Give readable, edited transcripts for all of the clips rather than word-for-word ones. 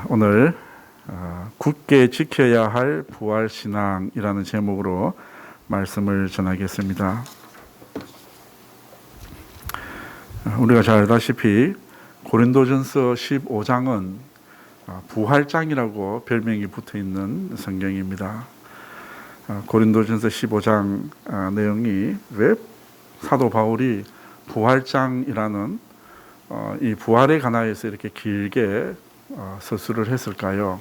오늘 굳게 지켜야 할 부활신앙이라는 제목으로 말씀을 전하겠습니다. 우리가 잘 알다시피 고린도전서 15장은 부활장이라고 별명이 붙어있는 성경입니다. 고린도전서 15장 내용이 왜 사도 바울이 부활장이라는 이 부활에 관하여서 이렇게 길게 서술을 했을까요?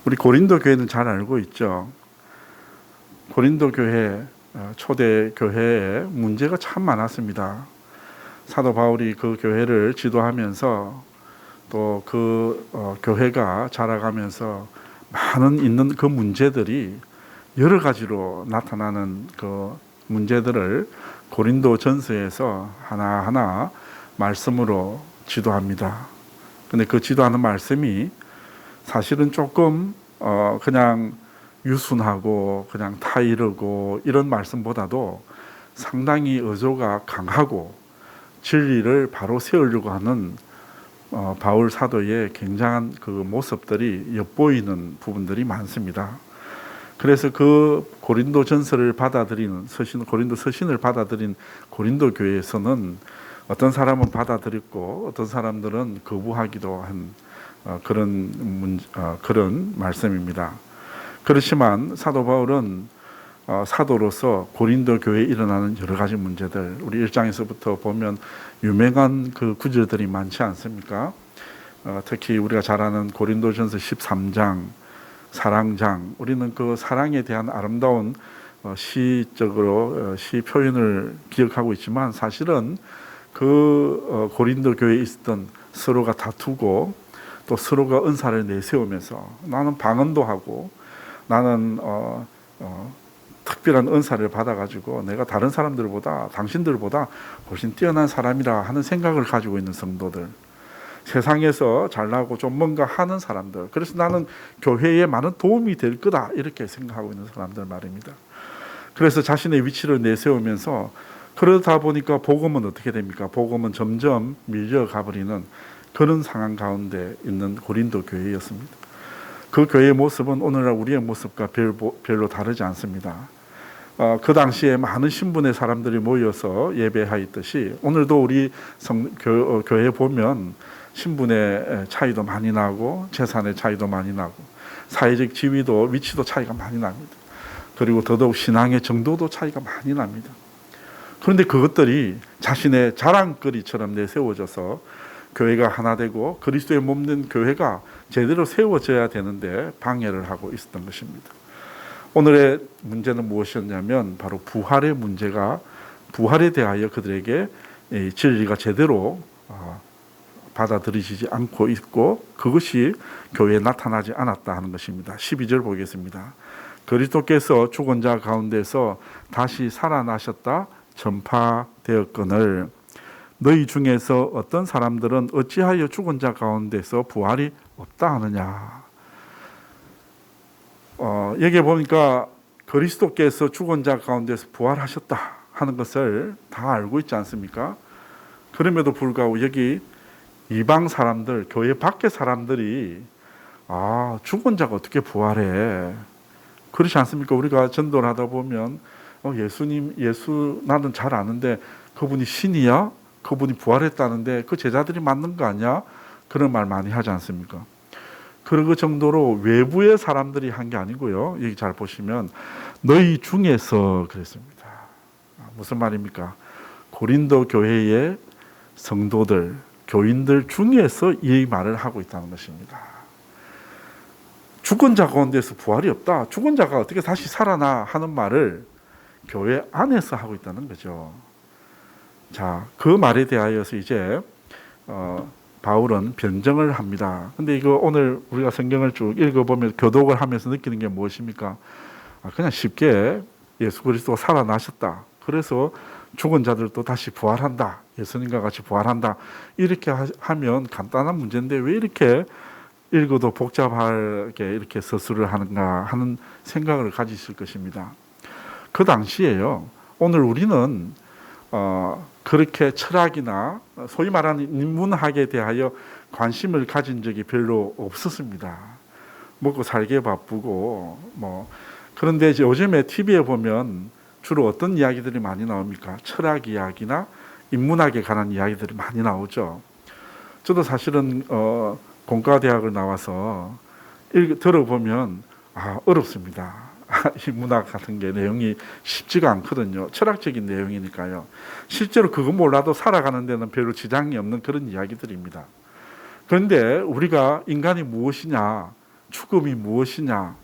우리 고린도 교회는 잘 알고 있죠. 고린도 교회, 초대 교회에 문제가 참 많았습니다. 사도 바울이 그 교회를 지도하면서 또 그 교회가 자라가면서 많은 있는 그 문제들이 여러 가지로 나타나는 그 문제들을 고린도 전서에서 하나하나 말씀으로 지도합니다. 근데 그 지도하는 말씀이 사실은 조금 그냥 유순하고 그냥 타이르고 이런 말씀보다도 상당히 의조가 강하고 진리를 바로 세우려고 하는 바울 사도의 굉장한 그 모습들이 엿보이는 부분들이 많습니다. 그래서 그 고린도 전서를 받아들이는 고린도 서신을 받아들인 고린도 교회에서는 어떤 사람은 받아들였고 어떤 사람들은 거부하기도 한 그런 말씀입니다. 그렇지만 사도 바울은 사도로서 고린도 교회에 일어나는 여러 가지 문제들, 우리 1장에서부터 보면 유명한 그 구절들이 많지 않습니까? 특히 우리가 잘 아는 고린도전서 13장 사랑장, 우리는 그 사랑에 대한 아름다운 시적으로 시 표현을 기억하고 있지만 사실은 그 고린도 교회에 있었던 서로가 다투고 또 서로가 은사를 내세우면서 나는 방언도 하고 나는 특별한 은사를 받아가지고 내가 다른 사람들보다 당신들보다 훨씬 뛰어난 사람이라 하는 생각을 가지고 있는 성도들, 세상에서 잘나고 좀 뭔가 하는 사람들, 그래서 나는 교회에 많은 도움이 될 거다 이렇게 생각하고 있는 사람들 말입니다. 그래서 자신의 위치를 내세우면서 그러다 보니까 복음은 어떻게 됩니까? 복음은 점점 밀려가 버리는 그런 상황 가운데 있는 고린도 교회였습니다. 그 교회의 모습은 오늘날 우리의 모습과 별로 다르지 않습니다. 그 당시에 많은 신분의 사람들이 모여서 예배하였듯이 오늘도 우리 교회에 보면 신분의 차이도 많이 나고 재산의 차이도 많이 나고 사회적 지위도 위치도 차이가 많이 납니다. 그리고 더더욱 신앙의 정도도 차이가 많이 납니다. 그런데 그것들이 자신의 자랑거리처럼 내세워져서 교회가 하나 되고 그리스도의 몸 된 교회가 제대로 세워져야 되는데 방해를 하고 있었던 것입니다. 오늘의 문제는 무엇이었냐면 바로 부활의 문제가, 부활에 대하여 그들에게 진리가 제대로 받아들이지 않고 있고 그것이 교회에 나타나지 않았다 하는 것입니다. 12절 보겠습니다. 그리스도께서 죽은 자 가운데서 다시 살아나셨다 전파되었거늘 너희 중에서 어떤 사람들은 어찌하여 죽은 자 가운데서 부활이 없다 하느냐. 여기 보니까 그리스도께서 죽은 자 가운데서 부활하셨다 하는 것을 다 알고 있지 않습니까? 그럼에도 불구하고 여기 이방 사람들, 교회 밖의 사람들이 죽은 자가 어떻게 부활해? 그렇지 않습니까? 우리가 전도를 하다 보면 예수 나는 잘 아는데 그분이 신이야? 그분이 부활했다는데 그 제자들이 맞는 거 아니야? 그런 말 많이 하지 않습니까? 그 정도로 외부의 사람들이 한 게 아니고요. 여기 잘 보시면 너희 중에서 그랬습니다. 무슨 말입니까? 고린도 교회의 성도들, 교인들 중에서 이 말을 하고 있다는 것입니다. 죽은 자 가운데서 부활이 없다. 죽은 자가 어떻게 다시 살아나 하는 말을 교회 안에서 하고 있다는 거죠. 자, 그 말에 대하여서 이제 바울은 변정을 합니다. 근데 이거 오늘 우리가 성경을 쭉 읽어보면 교독을 하면서 느끼는 게 무엇입니까? 그냥 쉽게 예수 그리스도가 살아나셨다. 그래서 죽은 자들도 다시 부활한다. 예수님과 같이 부활한다. 이렇게 하면 간단한 문제인데 왜 이렇게 읽어도 복잡하게 이렇게 서술을 하는가 하는 생각을 가지실 것입니다. 그 당시에요. 오늘 우리는 그렇게 철학이나 소위 말하는 인문학에 대하여 관심을 가진 적이 별로 없었습니다. 먹고 살기에 바쁘고 그런데 이제 요즘에 TV에 보면 주로 어떤 이야기들이 많이 나옵니까? 철학 이야기나 인문학에 관한 이야기들이 많이 나오죠. 저도 사실은 공과대학을 나와서 들어보면 어렵습니다. 인문학 같은 게 내용이 쉽지가 않거든요. 철학적인 내용이니까요. 실제로 그거 몰라도 살아가는 데는 별로 지장이 없는 그런 이야기들입니다. 그런데 우리가 인간이 무엇이냐, 죽음이 무엇이냐,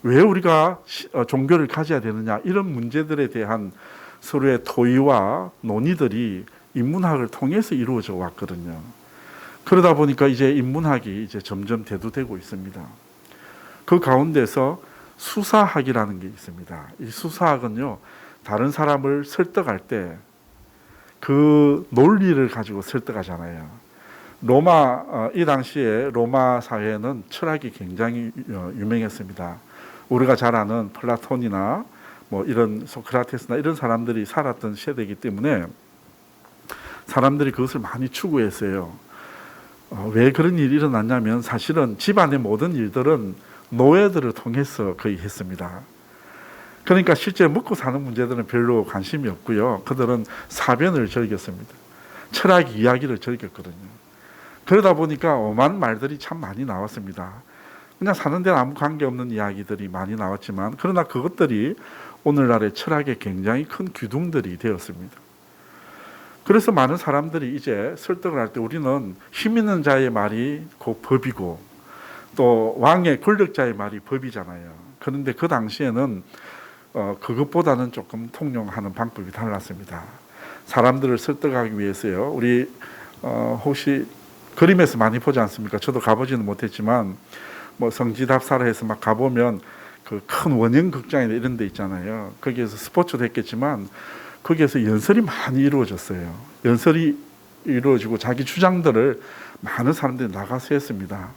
왜 우리가 종교를 가져야 되느냐, 이런 문제들에 대한 서로의 토의와 논의들이 인문학을 통해서 이루어져 왔거든요. 그러다 보니까 이제 인문학이 이제 점점 대두되고 있습니다. 그 가운데서 수사학이라는 게 있습니다. 이 수사학은요, 다른 사람을 설득할 때 그 논리를 가지고 설득하잖아요. 이 당시에 로마 사회는 철학이 굉장히 유명했습니다. 우리가 잘 아는 플라톤이나 이런 소크라테스나 이런 사람들이 살았던 세대이기 때문에 사람들이 그것을 많이 추구했어요. 왜 그런 일이 일어났냐면 사실은 집안의 모든 일들은 노예들을 통해서 거의 했습니다. 그러니까 실제 먹고 사는 문제들은 별로 관심이 없고요. 그들은 사변을 즐겼습니다. 철학 이야기를 즐겼거든요. 그러다 보니까 오만 말들이 참 많이 나왔습니다. 그냥 사는 데는 아무 관계없는 이야기들이 많이 나왔지만 그러나 그것들이 오늘날의 철학의 굉장히 큰 기둥들이 되었습니다. 그래서 많은 사람들이 이제 설득을 할 때 우리는 힘 있는 자의 말이 곧 법이고 또 왕의 권력자의 말이 법이잖아요. 그런데 그 당시에는 그것보다는 조금 통용하는 방법이 달랐습니다. 사람들을 설득하기 위해서요. 우리 혹시 그림에서 많이 보지 않습니까? 저도 가보지는 못했지만 성지답사라 해서 막 가보면 그 큰 원형 극장이나 이런 데 있잖아요. 거기에서 스포츠도 했겠지만 거기에서 연설이 많이 이루어졌어요. 연설이 이루어지고 자기 주장들을 많은 사람들이 나가서 했습니다.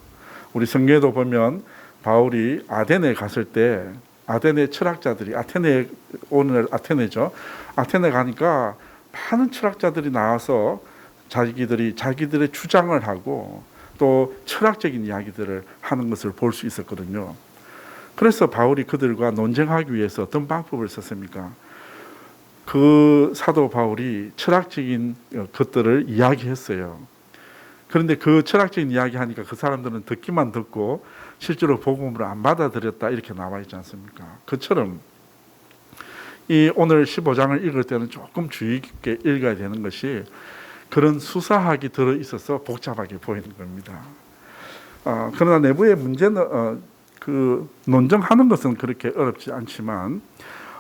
우리 성경에도 보면 바울이 아테네에 갔을 때 아테네 철학자들이 오늘 아테네죠. 아테네 가니까 많은 철학자들이 나와서 자기들의 주장을 하고 또 철학적인 이야기들을 하는 것을 볼 수 있었거든요. 그래서 바울이 그들과 논쟁하기 위해서 어떤 방법을 썼습니까? 그 사도 바울이 철학적인 것들을 이야기했어요. 그런데 그 철학적인 이야기하니까 그 사람들은 듣기만 듣고 실제로 복음을 안 받아들였다 이렇게 나와 있지 않습니까? 그처럼 이 오늘 15장을 읽을 때는 조금 주의 깊게 읽어야 되는 것이 그런 수사학이 들어있어서 복잡하게 보이는 겁니다. 그러나 내부의 문제는 그 논증하는 것은 그렇게 어렵지 않지만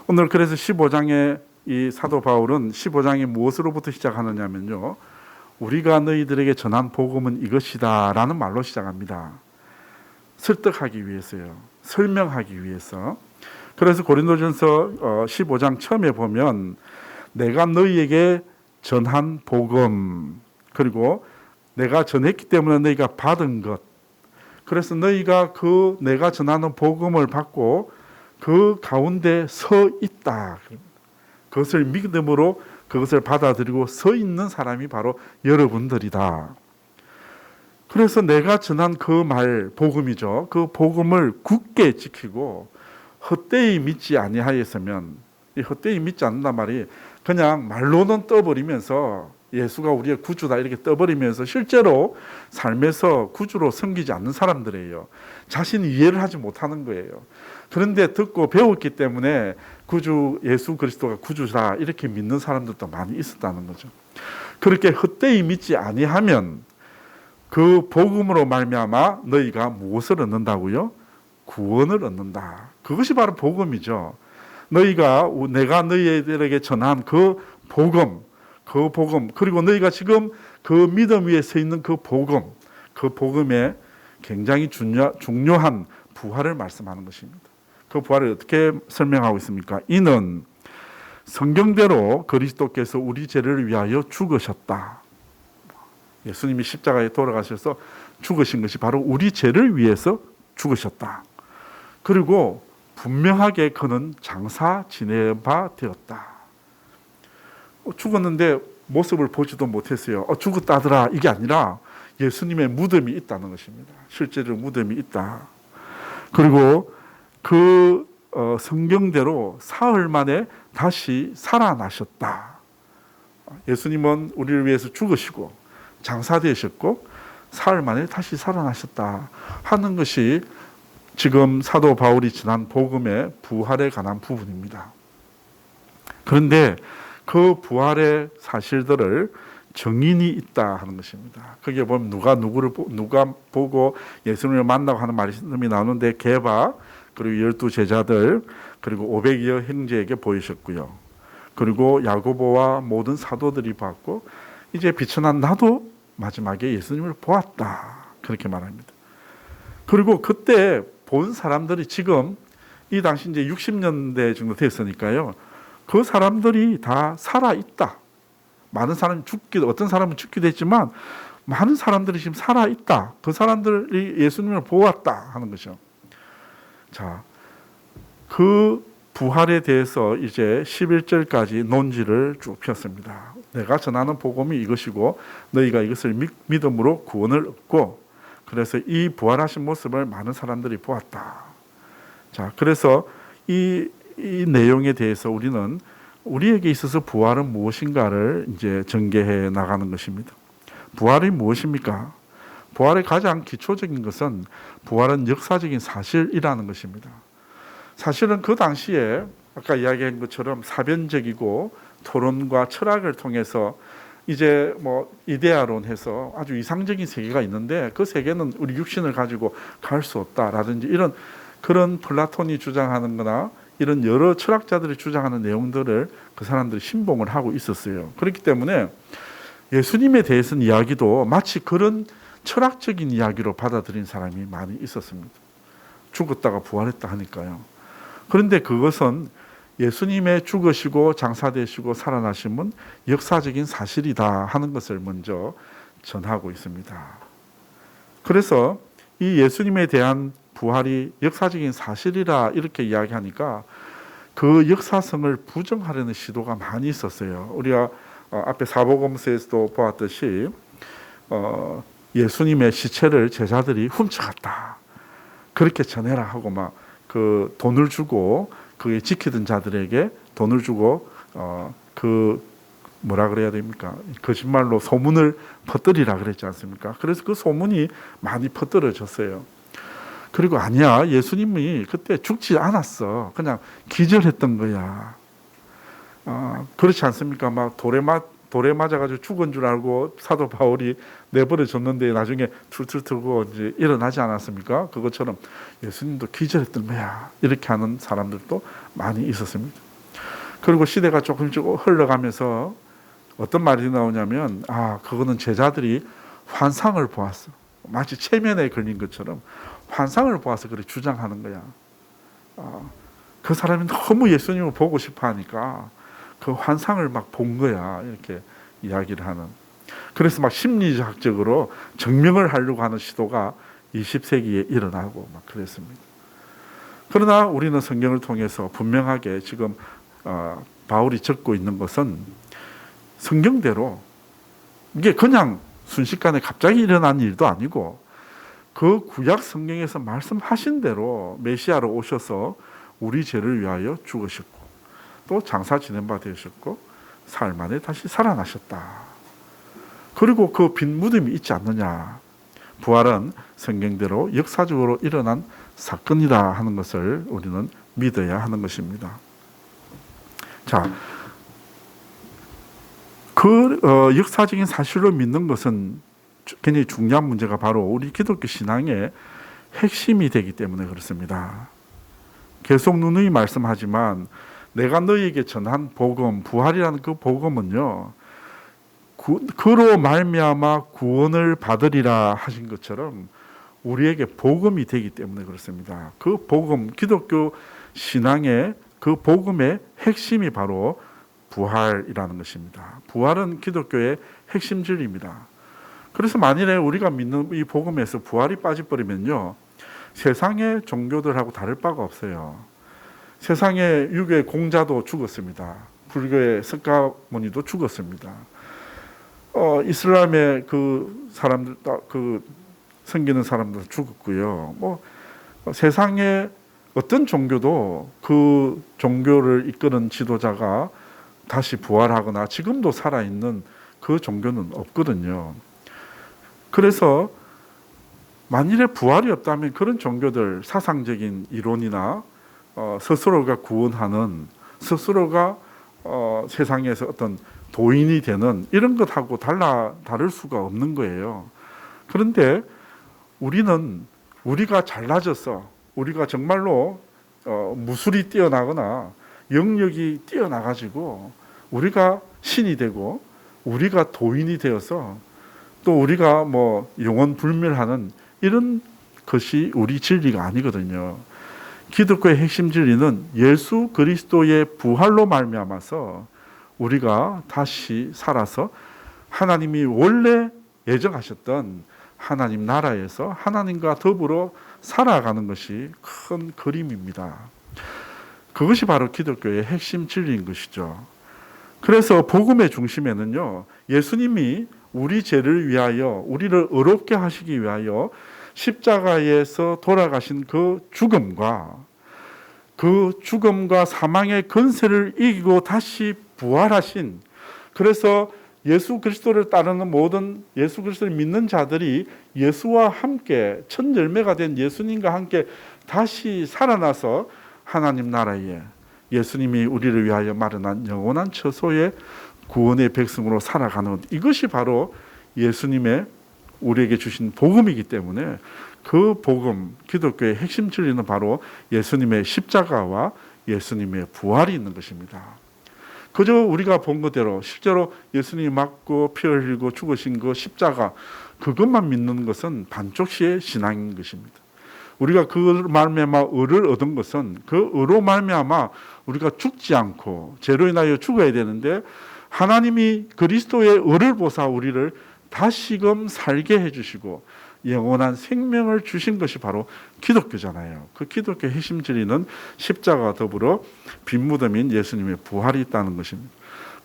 오늘 그래서 15장에 이 사도 바울은 15장이 무엇으로부터 시작하느냐면요. 우리가 너희들에게 전한 복음은 이것이다 라는 말로 시작합니다. 설득하기 위해서요. 설명하기 위해서. 그래서 고린도전서 15장 처음에 보면 내가 너희에게 전한 복음 그리고 내가 전했기 때문에 너희가 받은 것 그래서 너희가 그 내가 전하는 복음을 받고 그 가운데 서 있다. 그것을 믿음으로 그것을 받아들이고 서 있는 사람이 바로 여러분들이다. 그래서 내가 전한 그 말 복음이죠. 그 복음을 굳게 지키고 헛되이 믿지 아니하였으면 이 헛되이 믿지 않는단 말이 그냥 말로는 떠버리면서 예수가 우리의 구주다 이렇게 떠버리면서 실제로 삶에서 구주로 섬기지 않는 사람들이에요. 자신이 이해를 하지 못하는 거예요. 그런데 듣고 배웠기 때문에 구주 예수 그리스도가 구주다 이렇게 믿는 사람들도 많이 있었다는 거죠. 그렇게 헛되이 믿지 아니하면 그 복음으로 말미암아 너희가 무엇을 얻는다고요? 구원을 얻는다. 그것이 바로 복음이죠. 내가 너희들에게 전한 그 복음 그리고 너희가 지금 그 믿음 위에 서 있는 그 복음에 굉장히 중요한 부활을 말씀하는 것입니다. 그 부활을 어떻게 설명하고 있습니까? 이는 성경대로 그리스도께서 우리 죄를 위하여 죽으셨다. 예수님이 십자가에 돌아가셔서 죽으신 것이 바로 우리 죄를 위해서 죽으셨다. 그리고 분명하게 그는 장사 지낸 바 되었다. 죽었는데 모습을 보지도 못했어요. 죽었다더라 이게 아니라 예수님의 무덤이 있다는 것입니다. 실제로 무덤이 있다. 그리고 그 성경대로 사흘 만에 다시 살아나셨다. 예수님은 우리를 위해서 죽으시고 장사되셨고 사흘 만에 다시 살아나셨다 하는 것이 지금 사도 바울이 전한 복음의 부활에 관한 부분입니다. 그런데 그 부활의 사실들을 증인이 있다 하는 것입니다. 거기에 보면 누가 보고 예수님을 만나고 하는 말씀이 나오는데 게바 그리고 12제자들 그리고 500여 형제에게 보이셨고요. 그리고 야고보와 모든 사도들이 봤고 이제 비천한 나도 마지막에 예수님을 보았다. 그렇게 말합니다. 그리고 그때 본 사람들이 지금 이 당시 이제 60년대 정도 됐으니까요. 그 사람들이 다 살아있다. 많은 사람이 어떤 사람은 죽기도 했지만 많은 사람들이 지금 살아있다. 그 사람들이 예수님을 보았다 하는 것이죠. 자, 그 부활에 대해서 이제 11절까지 논지를 쭉 폈습니다. 내가 전하는 복음이 이것이고 너희가 이것을 믿음으로 구원을 얻고 그래서 이 부활하신 모습을 많은 사람들이 보았다. 자, 그래서 이 내용에 대해서 우리는 우리에게 있어서 부활은 무엇인가를 이제 전개해 나가는 것입니다. 부활이 무엇입니까? 부활의 가장 기초적인 것은 부활은 역사적인 사실이라는 것입니다. 사실은 그 당시에 아까 이야기한 것처럼 사변적이고 토론과 철학을 통해서 이제 뭐 이데아론해서 아주 이상적인 세계가 있는데 그 세계는 우리 육신을 가지고 갈 수 없다라든지 이런 그런 플라톤이 주장하는 거나 이런 여러 철학자들이 주장하는 내용들을 그 사람들이 신봉을 하고 있었어요. 그렇기 때문에 예수님에 대해서는 이야기도 마치 그런 철학적인 이야기로 받아들인 사람이 많이 있었습니다. 죽었다가 부활했다 하니까요. 그런데 그것은 예수님의 죽으시고 장사되시고 살아나심은 역사적인 사실이다 하는 것을 먼저 전하고 있습니다. 그래서 이 예수님에 대한 부활이 역사적인 사실이라 이렇게 이야기하니까 그 역사성을 부정하려는 시도가 많이 있었어요. 우리가 앞에 사복음서에서도 보았듯이 예수님의 시체를 제자들이 훔쳐갔다. 그렇게 전해라 하고 막 그 돈을 주고 그게 지키던 자들에게 돈을 주고 그 뭐라 그래야 됩니까? 거짓말로 소문을 퍼뜨리라 그랬지 않습니까? 그래서 그 소문이 많이 퍼뜨려졌어요. 그리고 아니야, 예수님이 그때 죽지 않았어. 그냥 기절했던 거야. 그렇지 않습니까? 막 돌에 맞아가지고 죽은 줄 알고 사도 바울이 내버려 줬는데 나중에 툴툴 틀고 이제 일어나지 않았습니까? 그것처럼 예수님도 기절했던 거야. 이렇게 하는 사람들도 많이 있었습니다. 그리고 시대가 조금씩 흘러가면서 어떤 말이 나오냐면 그거는 제자들이 환상을 보았어. 마치 체면에 걸린 것처럼 환상을 보아서 그렇게 주장하는 거야. 그 사람이 너무 예수님을 보고 싶어 하니까 그 환상을 막 본 거야. 이렇게 이야기를 하는. 그래서 막 심리학적으로 증명을 하려고 하는 시도가 20세기에 일어나고 막 그랬습니다. 그러나 우리는 성경을 통해서 분명하게 지금 바울이 적고 있는 것은 성경대로 이게 그냥 순식간에 갑자기 일어난 일도 아니고 그 구약 성경에서 말씀하신 대로 메시아로 오셔서 우리 죄를 위하여 죽으셨고 또 장사 지낸 바 되셨고 사흘 만에 다시 살아나셨다. 그리고 그 빈 무덤이 있지 않느냐. 부활은 성경대로 역사적으로 일어난 사건이다 하는 것을 우리는 믿어야 하는 것입니다. 자, 그 역사적인 사실로 믿는 것은 굉장히 중요한 문제가 바로 우리 기독교 신앙의 핵심이 되기 때문에 그렇습니다. 계속 누누이 말씀하지만 내가 너희에게 전한 복음, 부활이라는 그 복음은요, 그로 말미암아 구원을 받으리라 하신 것처럼 우리에게 복음이 되기 때문에 그렇습니다. 그 복음, 기독교 신앙의 그 복음의 핵심이 바로 부활이라는 것입니다. 부활은 기독교의 핵심 진리입니다. 그래서 만일에 우리가 믿는 이 복음에서 부활이 빠져버리면요, 세상의 종교들하고 다를 바가 없어요. 세상의 유교의 공자도 죽었습니다. 불교의 석가모니도 죽었습니다. 이슬람의 그 사람들, 그 섬기는 사람들 죽었고요. 뭐 세상에 어떤 종교도 그 종교를 이끄는 지도자가 다시 부활하거나 지금도 살아있는 그 종교는 없거든요. 그래서 만일에 부활이 없다면 그런 종교들, 사상적인 이론이나 스스로가 구원하는, 스스로가 세상에서 어떤 도인이 되는 이런 것하고 다를 수가 없는 거예요. 그런데 우리가 잘나져서, 우리가 정말로 무술이 뛰어나거나 영역이 뛰어나가지고 우리가 신이 되고 우리가 도인이 되어서 또 우리가 뭐 영원 불멸하는 이런 것이 우리 진리가 아니거든요. 기독교의 핵심 진리는 예수 그리스도의 부활로 말미암아서 우리가 다시 살아서 하나님이 원래 예정하셨던 하나님 나라에서 하나님과 더불어 살아가는 것이 큰 그림입니다. 그것이 바로 기독교의 핵심 진리인 것이죠. 그래서 복음의 중심에는요, 예수님이 우리 죄를 위하여, 우리를 의롭게 하시기 위하여 십자가에서 돌아가신 그 죽음과 사망의 권세를 이기고 다시 부활하신, 그래서 예수 그리스도를 따르는 모든 예수 그리스도를 믿는 자들이 예수와 함께 첫 열매가 된 예수님과 함께 다시 살아나서 하나님 나라에 예수님이 우리를 위하여 마련한 영원한 처소의 구원의 백성으로 살아가는, 이것이 바로 예수님의 우리에게 주신 복음이기 때문에 그 복음, 기독교의 핵심 진리는 바로 예수님의 십자가와 예수님의 부활이 있는 것입니다. 그저 우리가 본 것대로 실제로 예수님이 맞고 피 흘리고 죽으신 그 십자가, 그것만 믿는 것은 반쪽시의 신앙인 것입니다. 우리가 그 말미암아 의를 얻은 것은 그 의로 말미암아 우리가 죽지 않고 죄로 인하여 죽어야 되는데 하나님이 그리스도의 의를 보사 우리를 다시금 살게 해주시고 영원한 생명을 주신 것이 바로 기독교잖아요. 그 기독교의 핵심 진리는 십자가와 더불어 빈무덤인 예수님의 부활이 있다는 것입니다.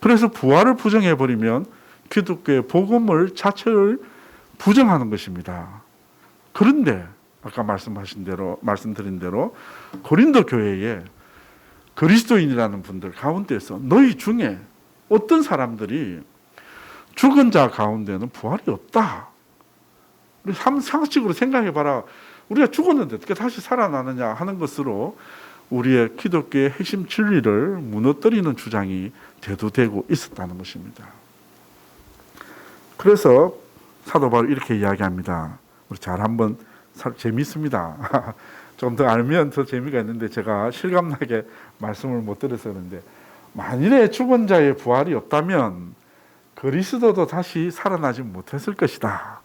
그래서 부활을 부정해버리면 기독교의 복음을 자체를 부정하는 것입니다. 그런데 아까 말씀드린 대로 고린도 교회에 그리스도인이라는 분들 가운데서 너희 중에 어떤 사람들이 죽은 자 가운데는 부활이 없다. 우리 상식으로 생각해봐라. 우리가 죽었는데 어떻게 다시 살아나느냐 하는 것으로 우리의 기독교의 핵심 진리를 무너뜨리는 주장이 대두되고 있었다는 것입니다. 그래서 사도 바울이 이렇게 이야기합니다. 우리 잘 한번 재밌습니다. 좀 더 알면 더 재미가 있는데 제가 실감나게 말씀을 못 드려서 그런데, 만일에 죽은 자의 부활이 없다면 그리스도도 다시 살아나지 못했을 것이다.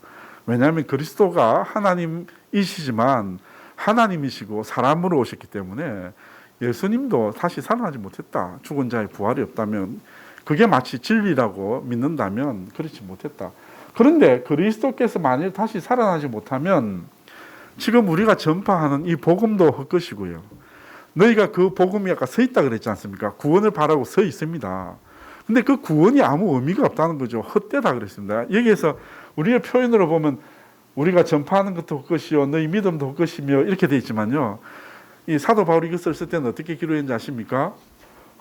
왜냐하면 그리스도가 하나님이시지만 하나님이시고 사람으로 오셨기 때문에 예수님도 다시 살아나지 못했다. 죽은 자의 부활이 없다면, 그게 마치 진리라고 믿는다면 그렇지 못했다. 그런데 그리스도께서 만일 다시 살아나지 못하면 지금 우리가 전파하는 이 복음도 헛것이고요. 너희가 그 복음이 아까 서 있다 그랬지 않습니까? 구원을 바라고 서 있습니다. 근데 그 구원이 아무 의미가 없다는 거죠. 헛되다 그랬습니다. 여기에서 우리의 표현으로 보면 우리가 전파하는 것도 헛것이요, 너희 믿음도 헛것이며 이렇게 되어 있지만요, 이 사도 바울이 이것을 쓸 때는 어떻게 기록했는지 아십니까?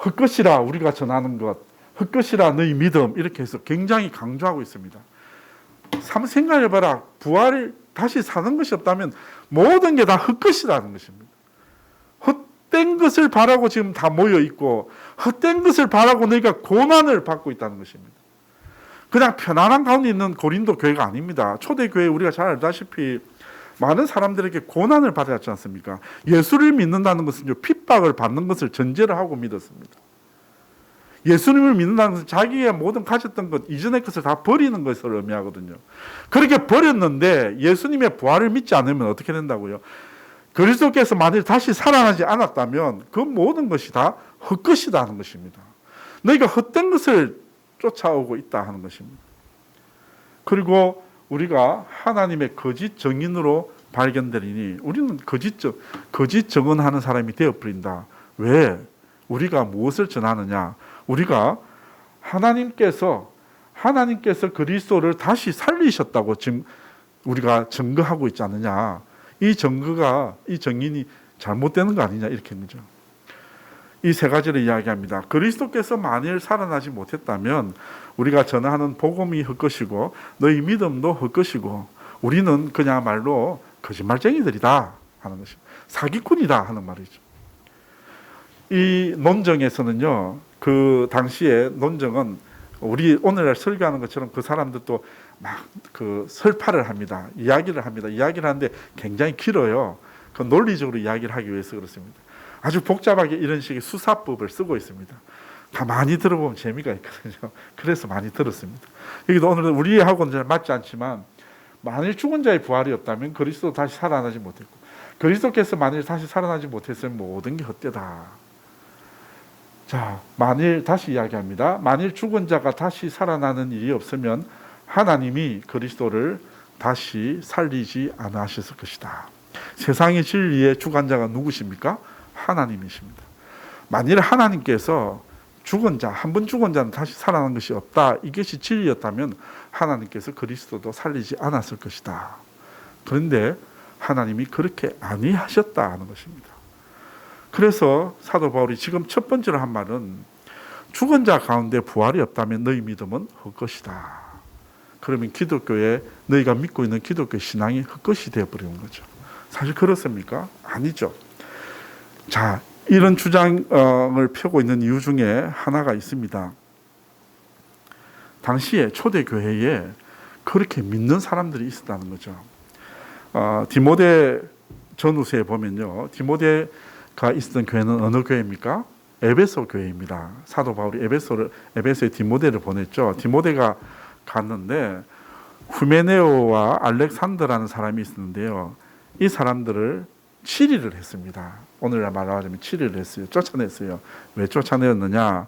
헛것이라 우리가 전하는 것, 헛것이라 너희 믿음, 이렇게 해서 굉장히 강조하고 있습니다. 한번 생각해봐라. 부활을 다시 사는 것이 없다면 모든 게 다 헛것이라는 것입니다. 헛된 것을 바라고 지금 다 모여 있고 헛된 것을 바라고 너희가 고난을 받고 있다는 것입니다. 그냥 편안한 가운데 있는 고린도 교회가 아닙니다. 초대교회 우리가 잘 알다시피 많은 사람들에게 고난을 받았지 않습니까? 예수를 믿는다는 것은 핍박을 받는 것을 전제를 하고 믿었습니다. 예수님을 믿는다는 것은 자기의 모든 가졌던 것, 이전의 것을 다 버리는 것을 의미하거든요. 그렇게 버렸는데 예수님의 부활을 믿지 않으면 어떻게 된다고요? 그리스도께서 만일 다시 살아나지 않았다면 그 모든 것이 다 헛것이다 하는 것입니다. 너희가 헛된 것을 쫓아오고 있다 하는 것입니다. 그리고 우리가 하나님의 거짓 정인으로 발견되리니 우리는 거짓 정언하는 사람이 되어버린다. 왜? 우리가 무엇을 전하느냐? 우리가 하나님께서 하나님께서 그리스도를 다시 살리셨다고 지금 우리가 증거하고 있지 않느냐. 이 증거가, 이 증인이 잘못되는 거 아니냐 이렇게 하는 거죠. 이 세 가지를 이야기합니다. 그리스도께서 만일 살아나지 못했다면 우리가 전하는 복음이 헛것이고 너희 믿음도 헛것이고 우리는 그야말로 거짓말쟁이들이다 하는 것입니다. 사기꾼이다 하는 말이죠. 이 논정에서는요, 그 당시에 논정은 우리 오늘날 설교하는 것처럼 그 사람들도 막 그 설파를 합니다. 이야기를 합니다. 이야기를 하는데 굉장히 길어요. 그 논리적으로 이야기를 하기 위해서 그렇습니다. 아주 복잡하게 이런 식의 수사법을 쓰고 있습니다. 다 많이 들어보면 재미가 있거든요. 그래서 많이 들었습니다. 여기도 오늘은 우리하고는 잘 맞지 않지만 만일 죽은 자의 부활이 없다면 그리스도 다시 살아나지 못했고 그리스도께서 만일 다시 살아나지 못했으면 모든 게 헛되다. 자, 만일 다시 이야기합니다. 만일 죽은 자가 다시 살아나는 일이 없으면 하나님이 그리스도를 다시 살리지 않으셨을 것이다. 세상의 진리의 주관자가 누구십니까? 하나님이십니다. 만일 하나님께서 죽은 자, 한 번 죽은 자는 다시 살아난 것이 없다. 이것이 진리였다면 하나님께서 그리스도도 살리지 않았을 것이다. 그런데 하나님이 그렇게 아니하셨다 하는 것입니다. 그래서 사도 바울이 지금 첫 번째로 한 말은 죽은 자 가운데 부활이 없다면 너희 믿음은 헛것이다. 그러면 기독교에 너희가 믿고 있는 기독교 신앙이 헛것이 되어버리는 거죠. 사실 그렇습니까? 아니죠. 자, 이런 주장을 펴고 있는 이유 중에 하나가 있습니다. 당시에 초대교회에 그렇게 믿는 사람들이 있었다는 거죠. 디모데 전후서에 보면요. 디모데가 있었던 교회는 어느 교회입니까? 에베소 교회입니다. 사도 바울이 에베소에 디모데를 보냈죠. 디모데가 갔는데 후메네오와 알렉산더라는 사람이 있었는데요. 이 사람들을 치리를 했습니다. 오늘날 말하자면 치리를 했어요. 쫓아냈어요. 왜 쫓아내었느냐?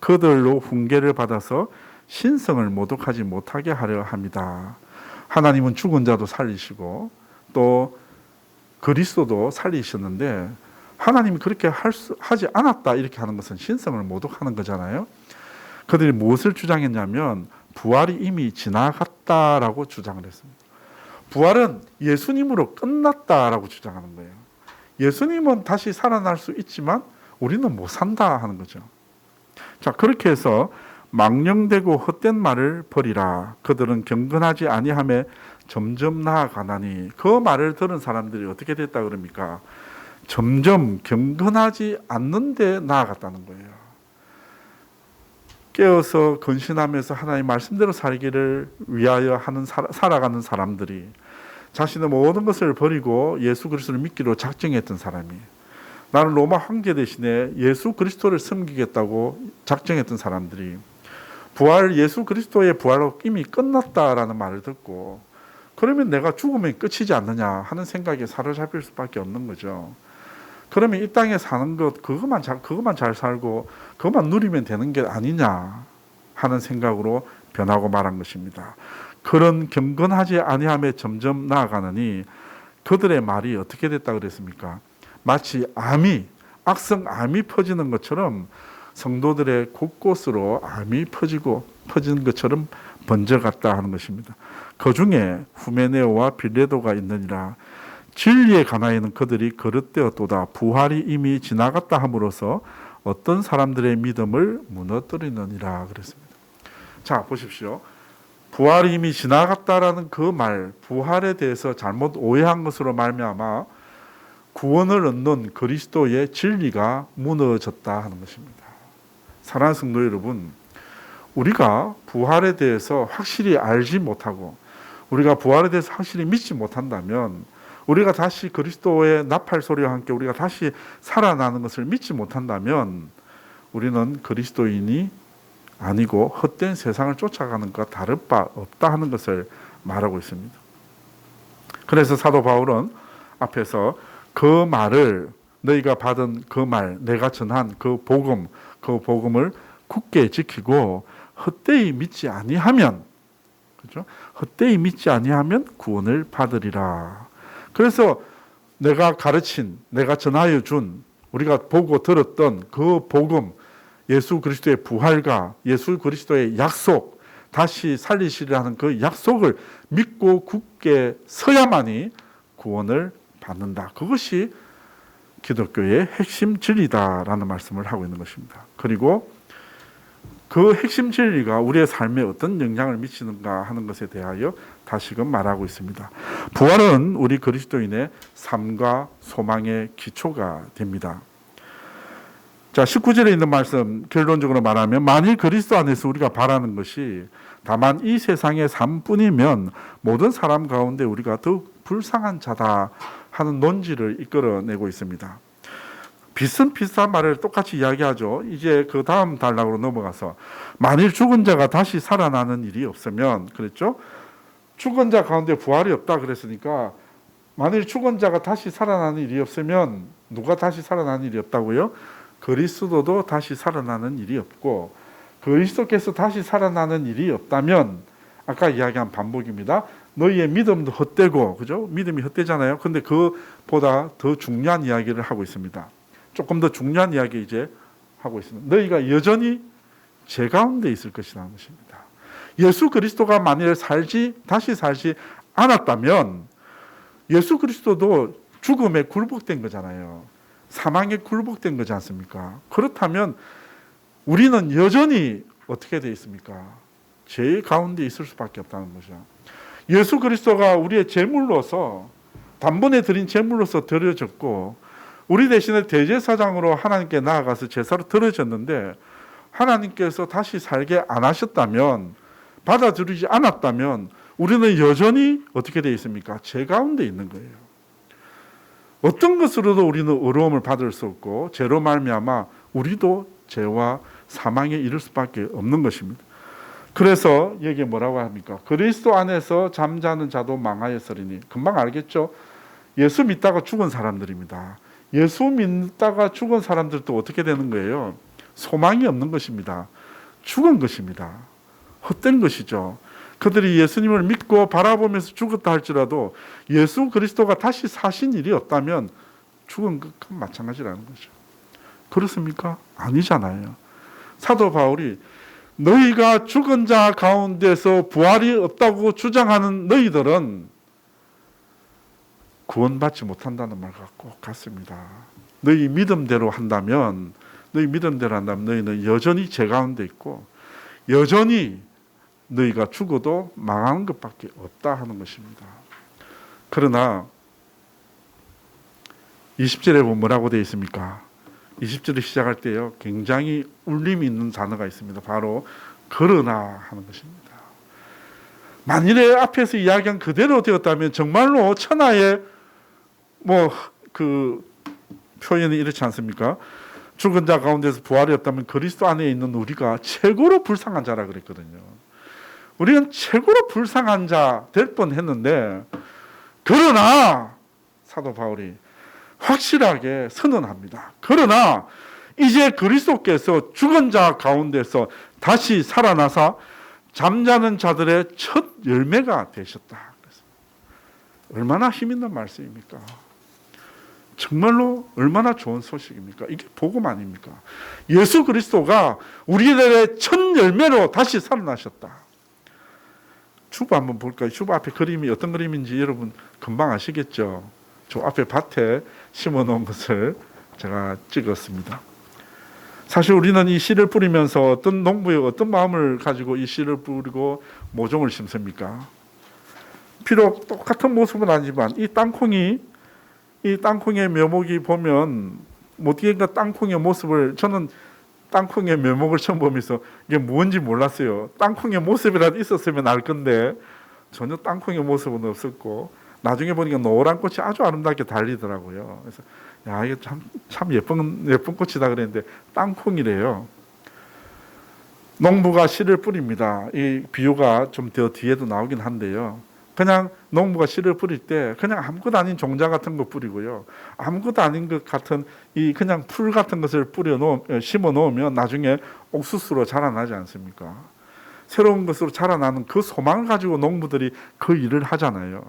그들로 훈계를 받아서 신성을 모독하지 못하게 하려 합니다. 하나님은 죽은 자도 살리시고 또 그리스도도 살리셨는데 하나님이 그렇게 하지 않았다 이렇게 하는 것은 신성을 모독하는 거잖아요. 그들이 무엇을 주장했냐면 부활이 이미 지나갔다라고 주장을 했습니다. 부활은 예수님으로 끝났다라고 주장하는 거예요. 예수님은 다시 살아날 수 있지만 우리는 못 산다 하는 거죠. 자, 그렇게 해서 망령되고 헛된 말을 버리라. 그들은 경건하지 아니함에 점점 나아가나니. 그 말을 들은 사람들이 어떻게 됐다 그럽니까? 점점 경건하지 않는데 나아갔다는 거예요. 깨어서 건신하면서 하나님의 말씀대로 살기를 위하여 살아가는 사람들이 자신의 모든 것을 버리고 예수 그리스도를 믿기로 작정했던 사람이 나는 로마 황제 대신에 예수 그리스도를 섬기겠다고 작정했던 사람들이 예수 그리스도의 부활로 이미 끝났다라는 말을 듣고 그러면 내가 죽으면 끝이지 않느냐 하는 생각에 사로잡힐 수밖에 없는 거죠. 그러면 이 땅에 사는 것 그것만 잘 살고 그것만 누리면 되는 게 아니냐 하는 생각으로 변하고 말한 것입니다. 그런 경건하지 아니함에 점점 나아가느니 그들의 말이 어떻게 됐다 그랬습니까? 마치 악성 암이 퍼지는 것처럼 성도들의 곳곳으로 암이 퍼지는 것처럼 번져갔다 하는 것입니다. 그 중에 후메네오와 빌레도가 있느니라. 진리에 관하여는 그들이 거릇되었도다. 부활이 이미 지나갔다 함으로써 어떤 사람들의 믿음을 무너뜨리느니라 그랬습니다. 자, 보십시오. 부활이 이미 지나갔다라는 그 말, 부활에 대해서 잘못 오해한 것으로 말미암아 구원을 얻는 그리스도의 진리가 무너졌다 하는 것입니다. 사랑하는 성도 여러분, 우리가 부활에 대해서 확실히 알지 못하고 우리가 부활에 대해서 확실히 믿지 못한다면 우리가 다시 그리스도의 나팔 소리와 함께 우리가 다시 살아나는 것을 믿지 못한다면 우리는 그리스도인이 아니고 헛된 세상을 쫓아가는 것과 다를 바 없다 하는 것을 말하고 있습니다. 그래서 사도 바울은 앞에서 그 말을 너희가 받은 그 말, 내가 전한 그 복음을 굳게 지키고 헛되이 믿지 아니하면, 그렇죠? 헛되이 믿지 아니하면 구원을 받으리라. 그래서 내가 가르친, 내가 전하여 준, 우리가 보고 들었던 그 복음, 예수 그리스도의 부활과 예수 그리스도의 약속, 다시 살리시리라는 그 약속을 믿고 굳게 서야만이 구원을 받는다. 그것이 기독교의 핵심 진리다라는 말씀을 하고 있는 것입니다. 그리고 그 핵심 진리가 우리의 삶에 어떤 영향을 미치는가 하는 것에 대하여 다시금 말하고 있습니다. 부활은 우리 그리스도인의 삶과 소망의 기초가 됩니다. 자, 19절에 있는 말씀 결론적으로 말하면 만일 그리스도 안에서 우리가 바라는 것이 다만 이 세상의 삶뿐이면 모든 사람 가운데 우리가 더욱 불쌍한 자다 하는 논지를 이끌어내고 있습니다. 비슷한 말을 똑같이 이야기하죠. 이제 그 다음 단락으로 넘어가서 만일 죽은 자가 다시 살아나는 일이 없으면, 그랬죠? 죽은 자 가운데 부활이 없다 그랬으니까 만일 죽은 자가 다시 살아나는 일이 없으면 누가 다시 살아나는 일이 없다고요? 그리스도도 다시 살아나는 일이 없고, 그리스도께서 다시 살아나는 일이 없다면 아까 이야기한 반복입니다. 너희의 믿음도 헛되고, 그죠? 믿음이 헛되잖아요. 근데 그보다 더 중요한 이야기를 하고 있습니다. 조금 더 중요한 이야기 이제 하고 있습니다. 너희가 여전히 제 가운데 있을 것이라는 것입니다. 예수 그리스도가 만일 다시 살지 않았다면 예수 그리스도도 죽음에 굴복된 거잖아요. 사망에 굴복된 거지 않습니까? 그렇다면 우리는 여전히 어떻게 되어 있습니까? 제 가운데 있을 수밖에 없다는 거죠. 예수 그리스도가 우리의 제물로서, 단번에 드린 제물로서 드려졌고, 우리 대신에 대제사장으로 하나님께 나아가서 제사로 드려졌는데 하나님께서 다시 살게 안 하셨다면, 받아들이지 않았다면 우리는 여전히 어떻게 되어 있습니까? 죄 가운데 있는 거예요. 어떤 것으로도 우리는 어려움을 받을 수 없고 죄로 말미암아 우리도 죄와 사망에 이를 수밖에 없는 것입니다. 그래서 여기에 뭐라고 합니까? 그리스도 안에서 잠자는 자도 망하였으리니. 금방 알겠죠? 예수 믿다가 죽은 사람들입니다. 예수 믿다가 죽은 사람들도 어떻게 되는 거예요? 소망이 없는 것입니다. 죽은 것입니다. 헛된 것이죠. 그들이 예수님을 믿고 바라보면서 죽었다 할지라도 예수 그리스도가 다시 사신 일이 없다면 죽은 것과 마찬가지라는 거죠. 그렇습니까? 아니잖아요. 사도 바울이 너희가 죽은 자 가운데서 부활이 없다고 주장하는 너희들은 구원받지 못한다는 말과 꼭 같습니다. 너희 믿음대로 한다면 너희는 여전히 죄 가운데 있고 여전히 너희가 죽어도 망하는 것밖에 없다 하는 것입니다. 그러나 20절에 보면 뭐라고 되어 있습니까? 20절을 시작할 때요, 굉장히 울림이 있는 단어가 있습니다. 바로 그러나 하는 것입니다. 만일에 앞에서 이야기한 그대로 되었다면 정말로 천하의 그 표현이 이렇지 않습니까? 죽은 자 가운데서 부활이 없다면 그리스도 안에 있는 우리가 최고로 불쌍한 자라 그랬거든요. 우리는 최고로 불쌍한 자 될 뻔했는데, 그러나 사도 바울이 확실하게 선언합니다. 그러나 이제 그리스도께서 죽은 자 가운데서 다시 살아나사 잠자는 자들의 첫 열매가 되셨다. 얼마나 힘 있는 말씀입니까? 정말로 얼마나 좋은 소식입니까? 이게 복음 아닙니까? 예수 그리스도가 우리들의 첫 열매로 다시 살아나셨다. 주보 한번 볼까요? 주보 앞에 그림이 어떤 그림인지 여러분 금방 아시겠죠? 저 앞에 밭에 심어놓은 것을 제가 찍었습니다. 사실 우리는 이 씨를 뿌리면서 어떤 농부의 어떤 마음을 가지고 이 씨를 뿌리고 모종을 심습니까? 비록 똑같은 모습은 아니지만 이 땅콩의 묘목이 보면 어떻게인가 땅콩의 모습을, 저는 땅콩의 묘목을 처음 보면서 이게 뭔지 몰랐어요. 땅콩의 모습이라도 있었으면 알 건데 전혀 땅콩의 모습은 없었고, 나중에 보니까 노란 꽃이 아주 아름답게 달리더라고요. 그래서 야, 이게 참 예쁜 꽃이다 그랬는데 땅콩이래요. 농부가 씨를 뿌립니다. 이 비유가 좀 더 뒤에도 나오긴 한데요. 그냥 농부가 씨를 뿌릴 때 그냥 아무것도 아닌 종자 같은 거 뿌리고요, 아무것도 아닌 것 같은 이 그냥 풀 같은 것을 심어 놓으면 나중에 옥수수로 자라나지 않습니까? 새로운 것으로 자라나는 그 소망을 가지고 농부들이 그 일을 하잖아요.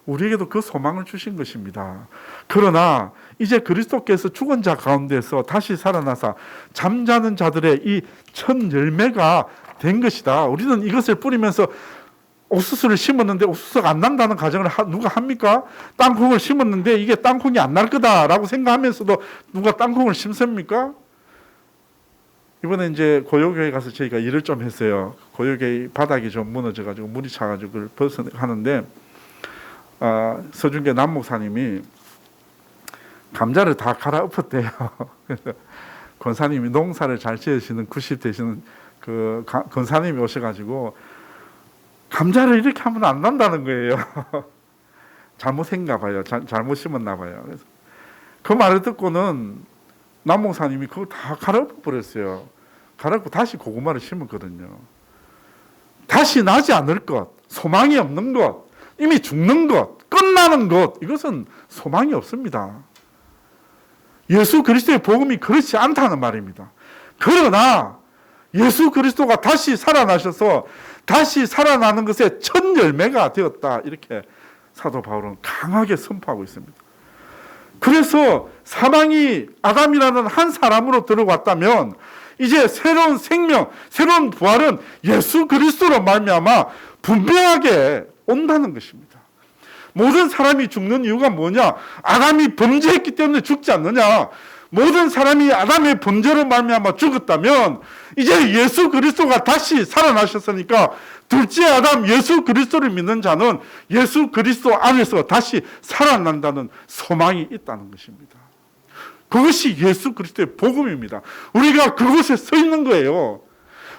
우리에게도 그 소망을 주신 것입니다. 그러나 이제 그리스도께서 죽은 자 가운데서 다시 살아나사 잠자는 자들의 이 첫 열매가 된 것이다. 우리는 이것을 뿌리면서 옥수수를 심었는데 옥수수가 안 난다는 가정을 누가 합니까? 땅콩을 심었는데 이게 땅콩이 안 날 거다라고 생각하면서도 누가 땅콩을 심습니까? 이번에 이제 고요교회 가서 저희가 일을 좀 했어요. 고요교회 바닥이 좀 무너져가지고 물이 차가지고 그걸 벗어나는데 서준계 남목사님이 감자를 다 갈아엎었대요. 그래서 권사님이 농사를 잘 지으시는 90 되시는 그 권사님이 오셔가지고 감자를 이렇게 하면 안 난다는 거예요. 잘못했나 봐요. 잘못 심었나 봐요. 그래서 그 말을 듣고는 남목사님이 그거 다 갈아엎어 버렸어요. 갈아엎고 다시 고구마를 심었거든요. 다시 나지 않을 것, 소망이 없는 것, 이미 죽는 것, 끝나는 것, 이것은 소망이 없습니다. 예수 그리스도의 복음이 그렇지 않다는 말입니다. 그러나 예수 그리스도가 다시 살아나셔서 다시 살아나는 것의 첫 열매가 되었다. 이렇게 사도 바울은 강하게 선포하고 있습니다. 그래서 사망이 아담이라는 한 사람으로 들어왔다면 이제 새로운 생명, 새로운 부활은 예수 그리스도로 말미암아 분명하게 온다는 것입니다. 모든 사람이 죽는 이유가 뭐냐? 아담이 범죄했기 때문에 죽지 않느냐? 모든 사람이 아담의 범죄로 말미암아 죽었다면 이제 예수 그리스도가 다시 살아나셨으니까 둘째 아담 예수 그리스도를 믿는 자는 예수 그리스도 안에서 다시 살아난다는 소망이 있다는 것입니다. 그것이 예수 그리스도의 복음입니다. 우리가 그곳에 서 있는 거예요.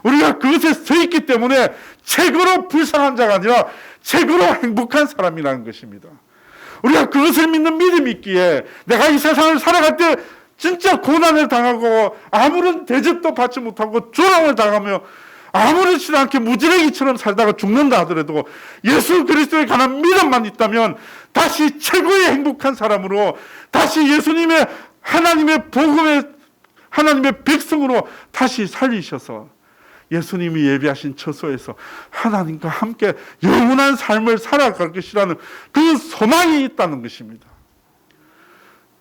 우리가 그것에 서 있기 때문에 최고로 불쌍한 자가 아니라 최고로 행복한 사람이라는 것입니다. 우리가 그것을 믿는 믿음이 있기에 내가 이 세상을 살아갈 때 진짜 고난을 당하고 아무런 대접도 받지 못하고 조롱을 당하며 아무렇지도 않게 무지랭이처럼 살다가 죽는다 하더라도 예수 그리스도에 관한 믿음만 있다면 다시 최고의 행복한 사람으로 다시 예수님의 하나님의 복음의 하나님의 백성으로 다시 살리셔서 예수님이 예비하신 처소에서 하나님과 함께 영원한 삶을 살아갈 것이라는 그 소망이 있다는 것입니다.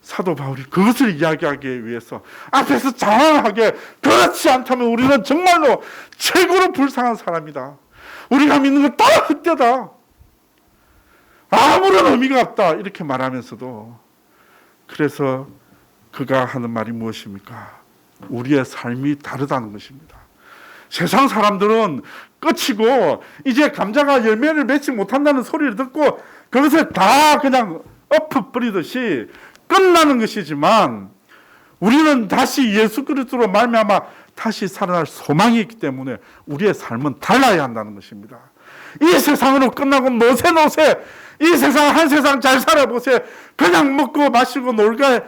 사도 바울이 그것을 이야기하기 위해서 앞에서 장황하게 그렇지 않다면 우리는 정말로 최고로 불쌍한 사람이다. 우리가 믿는 건 다 헛되다. 아무런 의미가 없다. 이렇게 말하면서도 그래서 그가 하는 말이 무엇입니까? 우리의 삶이 다르다는 것입니다. 세상 사람들은 끝이고 이제 감자가 열매를 맺지 못한다는 소리를 듣고 그것을 다 그냥 엎어버리듯이 끝나는 것이지만 우리는 다시 예수 그리스도로 말미암아 다시 살아날 소망이 있기 때문에 우리의 삶은 달라야 한다는 것입니다. 이 세상으로 끝나고 노세 이 세상 한 세상 잘 살아보세 그냥 먹고 마시고 놀게.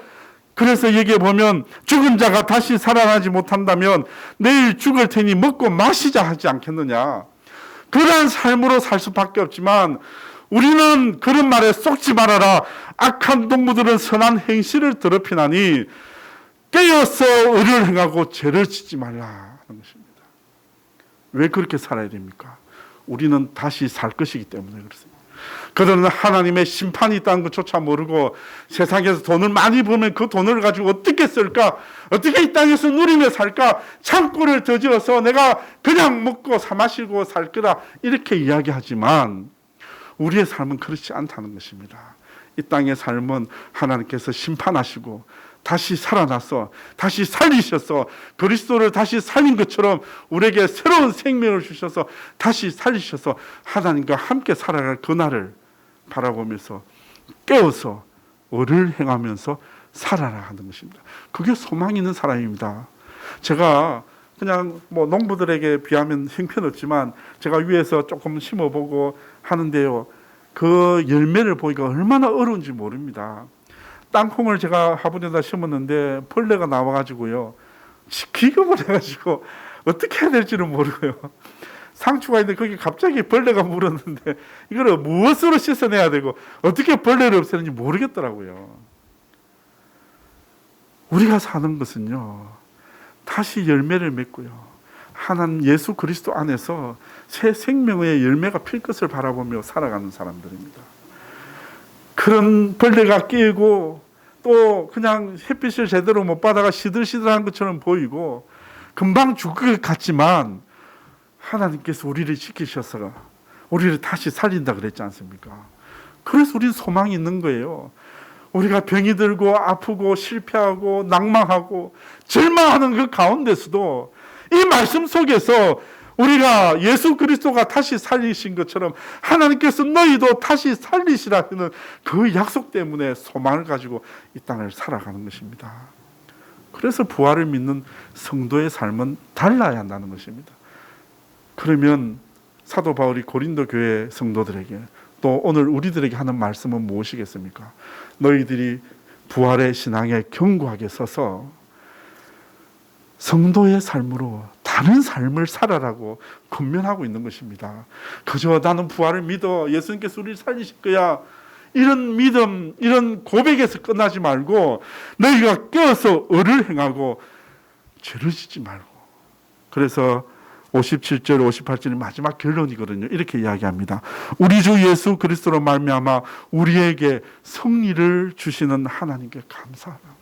그래서 얘기해 보면 죽은 자가 다시 살아나지 못한다면 내일 죽을 테니 먹고 마시자 하지 않겠느냐. 그러한 삶으로 살 수밖에 없지만 우리는 그런 말에 속지 말아라. 악한 동무들은 선한 행실을 더럽히나니 깨어서 의를 행하고 죄를 짓지 말라 하는 것입니다. 왜 그렇게 살아야 됩니까? 우리는 다시 살 것이기 때문에 그렇습니다. 그들은 하나님의 심판이 있다는 것조차 모르고 세상에서 돈을 많이 벌면 그 돈을 가지고 어떻게 쓸까? 어떻게 이 땅에서 누리며 살까? 창고를 더 지어서 내가 그냥 먹고 사 마시고 살 거다 이렇게 이야기하지만 우리의 삶은 그렇지 않다는 것입니다. 이 땅의 삶은 하나님께서 심판하시고 다시 살아나서 다시 살리셔서 그리스도를 다시 살린 것처럼 우리에게 새로운 생명을 주셔서 다시 살리셔서 하나님과 함께 살아갈 그날을 바라보면서 깨어서 의를 행하면서 살아라 하는 것입니다. 그게 소망 있는 사람입니다. 제가 그냥 뭐 농부들에게 비하면 형편없지만 제가 위에서 조금 심어보고 하는데요. 그 열매를 보기가 얼마나 어려운지 모릅니다. 땅콩을 제가 화분에다 심었는데 벌레가 나와가지고요. 기겁을 해가지고 어떻게 해야 될지는 모르고요. 상추가 있는데 거기 갑자기 벌레가 물었는데 이걸 무엇으로 씻어내야 되고 어떻게 벌레를 없애는지 모르겠더라고요. 우리가 사는 것은요. 다시 열매를 맺고요. 하나님 예수 그리스도 안에서 새 생명의 열매가 필 것을 바라보며 살아가는 사람들입니다. 그런 벌레가 끼고 또 그냥 햇빛을 제대로 못 받아가 시들시들한 것처럼 보이고 금방 죽을 것 같지만 하나님께서 우리를 지키셔서 우리를 다시 살린다 그랬지 않습니까? 그래서 우리는 소망이 있는 거예요. 우리가 병이 들고 아프고 실패하고 낭망하고 절망하는 그 가운데서도 이 말씀 속에서 우리가 예수 그리스도가 다시 살리신 것처럼 하나님께서 너희도 다시 살리시라는 그 약속 때문에 소망을 가지고 이 땅을 살아가는 것입니다. 그래서 부활을 믿는 성도의 삶은 달라야 한다는 것입니다. 그러면 사도 바울이 고린도 교회 성도들에게 또 오늘 우리들에게 하는 말씀은 무엇이겠습니까? 너희들이 부활의 신앙에 견고하게 서서 성도의 삶으로 다른 삶을 살아라고 권면하고 있는 것입니다. 그저 나는 부활을 믿어, 예수님께서 우리를 살리실 거야, 이런 믿음, 이런 고백에서 끝나지 말고 너희가 깨어서 의를 행하고 죄를 짓지 말고. 그래서 57절, 58절이 마지막 결론이거든요. 이렇게 이야기합니다. 우리 주 예수 그리스도로 말미암아 우리에게 승리를 주시는 하나님께 감사하라.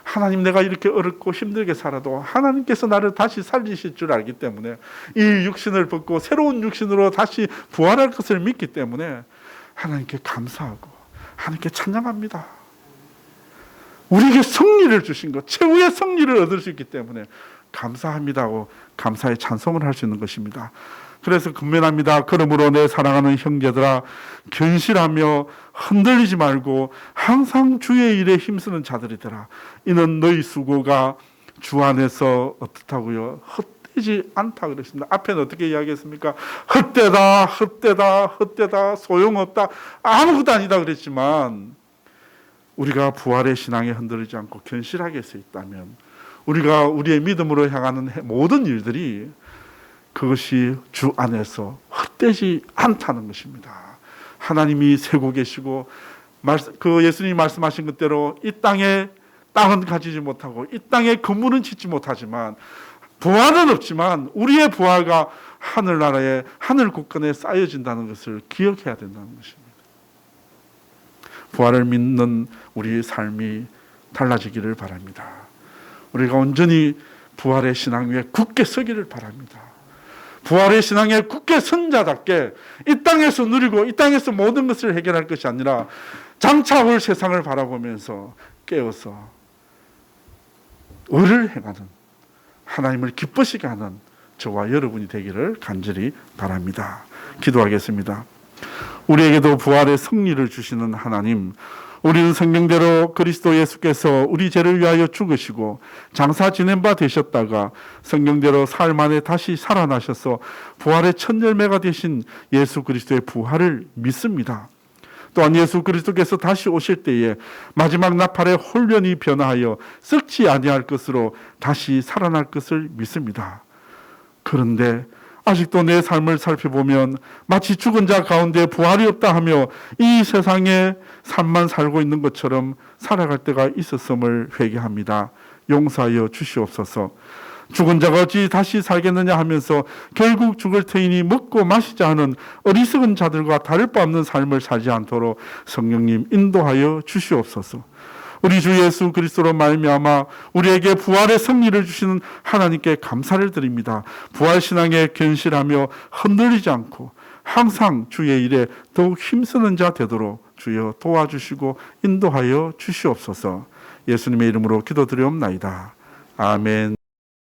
하나님, 내가 이렇게 어렵고 힘들게 살아도 하나님께서 나를 다시 살리실 줄 알기 때문에 이 육신을 벗고 새로운 육신으로 다시 부활할 것을 믿기 때문에 하나님께 감사하고 하나님께 찬양합니다. 우리에게 승리를 주신 것, 최후의 승리를 얻을 수 있기 때문에 감사합니다고 감사의 찬송을 할 수 있는 것입니다. 그래서 권면합니다. 그러므로 내 사랑하는 형제들아, 견실하며 흔들리지 말고 항상 주의 일에 힘쓰는 자들이 되라. 이는 너희 수고가 주 안에서 어떻다고요? 헛되지 않다 그랬습니다. 앞에는 어떻게 이야기했습니까? 헛되다, 헛되다, 헛되다, 소용없다, 아무것도 아니다 그랬지만 우리가 부활의 신앙에 흔들리지 않고 견실하게 서 있다면 우리가 우리의 믿음으로 향하는 모든 일들이 그것이 주 안에서 헛되지 않다는 것입니다. 하나님이 세고 계시고 그 예수님이 말씀하신 것대로 이 땅에 땅은 가지지 못하고 이 땅에 건물은 짓지 못하지만 부활은 없지만 우리의 부활과 하늘나라에 하늘 국권에 쌓여진다는 것을 기억해야 된다는 것입니다. 부활을 믿는 우리의 삶이 달라지기를 바랍니다. 우리가 온전히 부활의 신앙 위에 굳게 서기를 바랍니다. 부활의 신앙에 굳게 선 자답게 이 땅에서 누리고 이 땅에서 모든 것을 해결할 것이 아니라 장차 올 세상을 바라보면서 깨어서 의를 행하는, 하나님을 기쁘시게 하는 저와 여러분이 되기를 간절히 바랍니다. 기도하겠습니다. 우리에게도 부활의 승리를 주시는 하나님, 우리는 성경대로 그리스도 예수께서 우리 죄를 위하여 죽으시고 장사 지낸 바 되셨다가 성경대로 사흘 만에 다시 살아나셔서 부활의 첫 열매가 되신 예수 그리스도의 부활을 믿습니다. 또한 예수 그리스도께서 다시 오실 때에 마지막 나팔의 홀련히 변화하여 썩지 아니할 것으로 다시 살아날 것을 믿습니다. 그런데 아직도 내 삶을 살펴보면 마치 죽은 자 가운데 부활이 없다 하며 이 세상에 삶만 살고 있는 것처럼 살아갈 때가 있었음을 회개합니다. 용서하여 주시옵소서. 죽은 자가 어찌 다시 살겠느냐 하면서 결국 죽을 터이니 먹고 마시자 하는 어리석은 자들과 다를 바 없는 삶을 살지 않도록 성령님 인도하여 주시옵소서. 우리 주 예수 그리스도로 말미암아 우리에게 부활의 승리를 주시는 하나님께 감사를 드립니다. 부활 신앙에 견실하며 흔들리지 않고 항상 주의 일에 더욱 힘쓰는 자 되도록 주여 도와주시고 인도하여 주시옵소서. 예수님의 이름으로 기도드리옵나이다. 아멘.